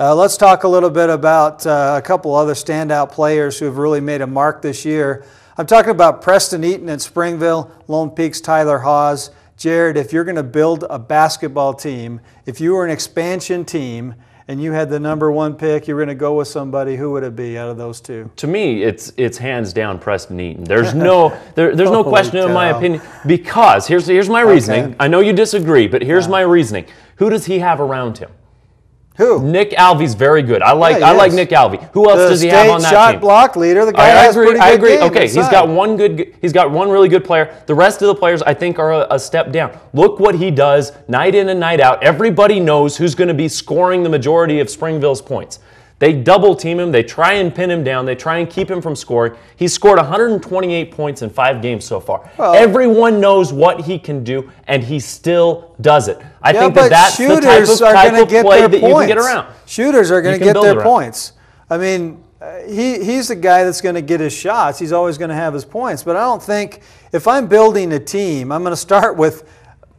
Let's talk a little bit about a couple other standout players who have really made a mark this year. I'm talking about Preston Eaton at Springville, Lone Peak's Tyler Hawes. Jared, if you're going to build a basketball team, if you were an expansion team and you had the #1 pick, you were going to go with somebody, who would it be out of those two? To me, it's hands down Preston Eaton. There's no there's no question in my opinion, because here's my reasoning. Okay. I know you disagree, but here's my reasoning. Who does he have around him? Who? Nick Alvey's very good. I like Nick Alvey. Who else does he have on that shot team? Block leader. The guy has a pretty good I agree. game Okay, inside. he's got one really good player. The rest of the players I think are a step down. Look what he does night in and night out. Everybody knows who's going to be scoring the majority of Springville's points. They double team him. They try and pin him down. They try and keep him from scoring. He's scored 128 points in 5 games so far. Well, everyone knows what he can do, and he still does it. I think that's the type of play that you can get around. Shooters are going to get their points. I mean, he's the guy that's going to get his shots. He's always going to have his points. But I don't think, if I'm building a team, I'm going to start with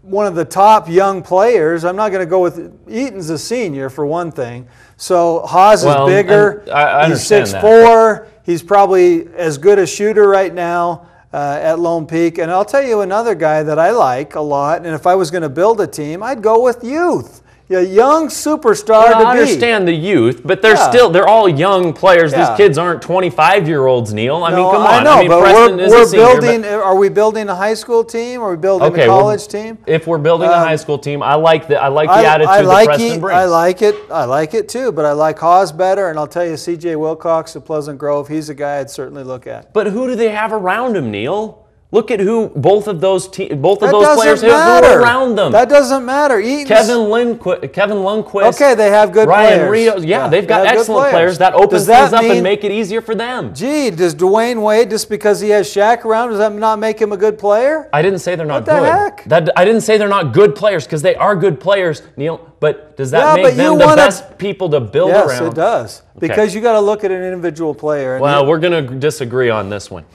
one of the top young players. I'm not going to go with Eaton's a senior, for one thing. So Hawes is bigger. I he's understand 6'4". He's probably as good a shooter right now at Lone Peak. And I'll tell you another guy that I like a lot, and if I was going to build a team, I'd go with youth. A young superstar to be. I understand the youth, but they're all young players. These kids aren't 25-year-olds, Neil. I mean, come on. I know, but Preston is a senior, are we building a high school team? Or are we building a college team? If we're building a high school team, I like the attitude that Preston brings. I like it too, but I like Hawes better, and I'll tell you, C.J. Wilcox of Pleasant Grove, he's a guy I'd certainly look at. But who do they have around him, Neil? Look at who both of those players have around them. That doesn't matter. Kevin Lundquist. Okay, they have good Ryan players. Rios. Yeah, they've got excellent players. That opens things up and make it easier for them. Gee, does Dwayne Wade, just because he has Shaq around, does that not make him a good player? I didn't say they're not good. What the heck? I didn't say they're not good players, because they are good players, Neil. But does that make them the best people to build around? Yes, it does. Because you got to look at an individual player. Well, we're going to disagree on this one.